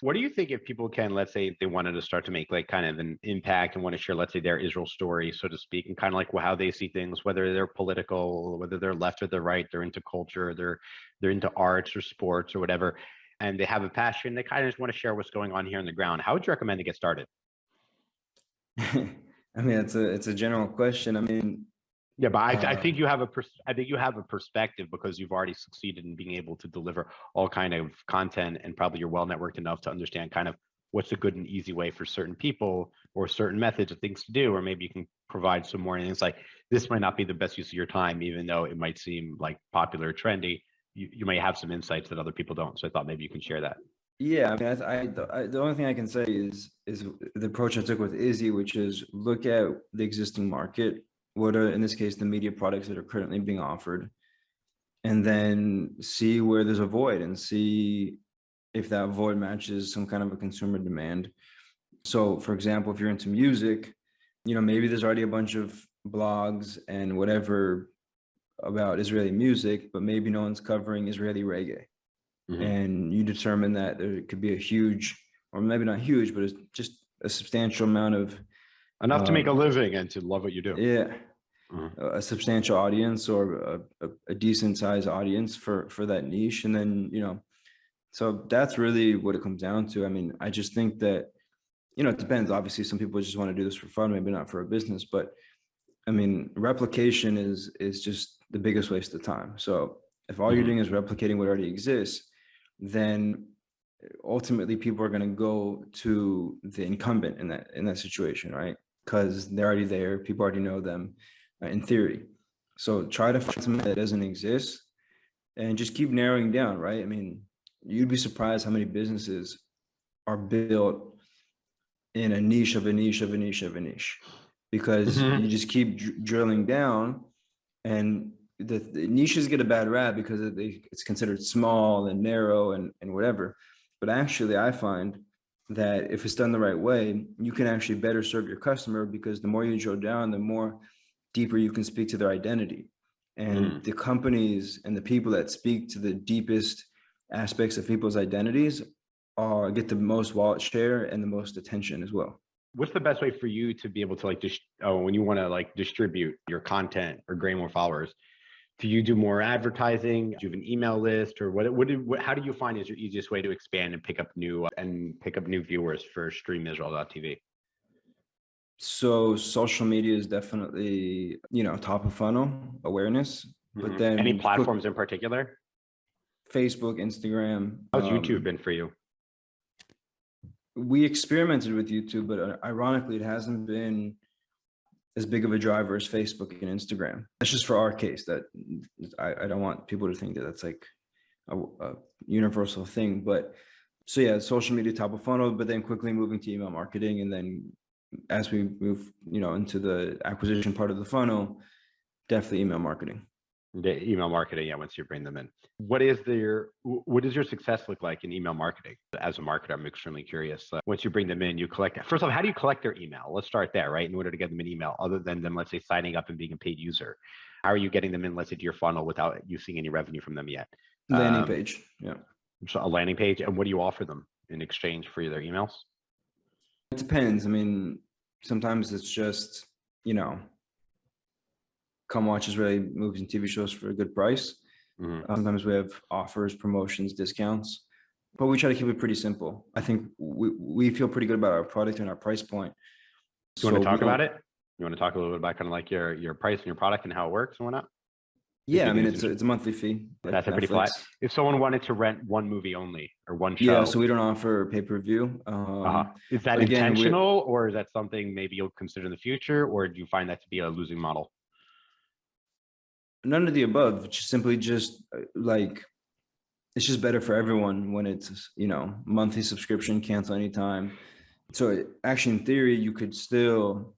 What do you think if people can, let's say they wanted to start to make like kind of an impact and want to share, let's say, their Israel story, so to speak, and kind of like how they see things, whether they're political, whether they're left or they're right, they're into culture, they're into arts or sports or whatever, and they have a passion, they kind of just want to share what's going on here on the ground. How would you recommend to get started? I mean, it's a general question. I mean, Yeah, but I think you have I think you have a perspective because you've already succeeded in being able to deliver all kind of content, and probably you're well networked enough to understand kind of what's a good and easy way for certain people or certain methods of things to do, or maybe you can provide some more insight. This might not be the best use of your time, even though it might seem like popular or trendy. You may have some insights that other people don't. So I thought maybe you can share that. yeah, I mean, the only thing I can say is the approach I took with Izzy, which is look at the existing market. What are, in this case, the media products that are currently being offered, and then see where there's a void and see if that void matches some kind of a consumer demand. So, for example, if you're into music, maybe there's already a bunch of blogs and whatever about Israeli music, but maybe no one's covering Israeli reggae. Mm-hmm. And you determine that there could be a huge, or maybe not huge, but it's just a substantial amount of Enough to make a living and to love what you do. Yeah. Mm-hmm. A substantial audience or a decent sized audience for that niche. And then, so that's really what it comes down to. I mean, I just think that, it depends. Obviously, some people just want to do this for fun, maybe not for a business, but I mean, replication is just the biggest waste of time. So if all you're doing is replicating what already exists, then ultimately people are going to go to the incumbent in that situation, right? Because they're already there. People already know them in theory. So try to find something that doesn't exist and just keep narrowing down, right? I mean, you'd be surprised how many businesses are built in a niche of a niche of a niche of a niche, because you just keep drilling down, and the niches get a bad rap because it's considered small and narrow and whatever. But actually, I find that if it's done the right way, you can actually better serve your customer, because the more you drill down, the more deeper you can speak to their identity. And the companies and the people that speak to the deepest aspects of people's identities get the most wallet share and the most attention as well. What's the best way for you to be able to like when you want to like distribute your content or gain more followers? Do you do more advertising? Do you have an email list, or how do you find is your easiest way to expand and pick up new viewers for streamisrael.tv? So social media is definitely, top of funnel awareness, but then any platforms in particular? Facebook, Instagram. How's YouTube been for you? We experimented with YouTube, but ironically, it hasn't been as big of a driver as Facebook and Instagram. That's just for our case. That I don't want people to think that that's like a universal thing. But so yeah, social media top of funnel, but then quickly moving to email marketing, and then as we move, into the acquisition part of the funnel, definitely email marketing. The email marketing, yeah, once you bring them in. What does your success look like in email marketing? As a marketer, I'm extremely curious. Once you bring them in, you collect, first of all, how do you collect their email? Let's start there, right? In order to get them an email, other than them, let's say, signing up and being a paid user. How are you getting them in, let's say, to your funnel without you seeing any revenue from them yet? Landing page, yeah. So a landing page, and what do you offer them in exchange for their emails? It depends. I mean, sometimes it's just, come watch Israeli movies and TV shows for a good price. Sometimes we have offers, promotions, discounts, but we try to keep it pretty simple. I think we feel pretty good about our product and our price point. You want to talk about it? You want to talk a little bit about kind of like your price and your product and how it works and whatnot? Yeah, I mean, it's a monthly fee. Like that's a pretty flat. If someone wanted to rent one movie only or one show. Yeah, so we don't offer pay-per-view. Is that intentional, or is that something maybe you'll consider in the future, or do you find that to be a losing model? None of the above. Just like, it's just better for everyone when it's, monthly subscription, cancel anytime. So actually, in theory, you could still,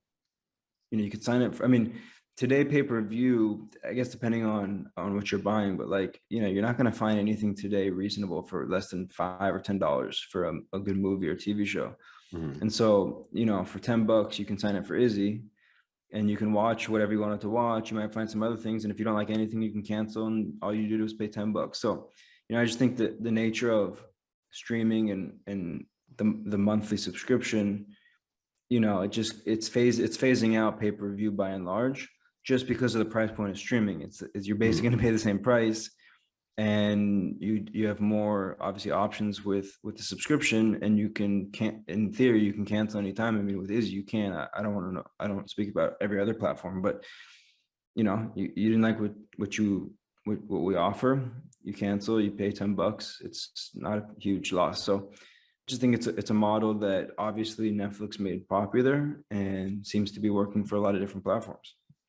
you could sign up for, I mean, today pay-per-view, I guess, depending on what you're buying, but like, you're not going to find anything today reasonable for less than $5 or $10 for a good movie or TV show. And so, for $10, you can sign up for Izzy, and you can watch whatever you wanted to watch. You might find some other things, and if you don't like anything, you can cancel, and all you do is pay $10. So, I just think that the nature of streaming and the monthly subscription, you know, it's phasing out pay-per-view by and large, just because of the price point of streaming. It's you're basically going to pay the same price, and you have more obviously options with the subscription, and can't in theory you can cancel anytime. I mean, with Izzy you can. I don't want to know, I don't speak about every other platform, but you know, you didn't like what we offer, you cancel, you pay $10. It's not a huge loss. So I just think it's a model that obviously Netflix made popular and seems to be working for a lot of different platforms.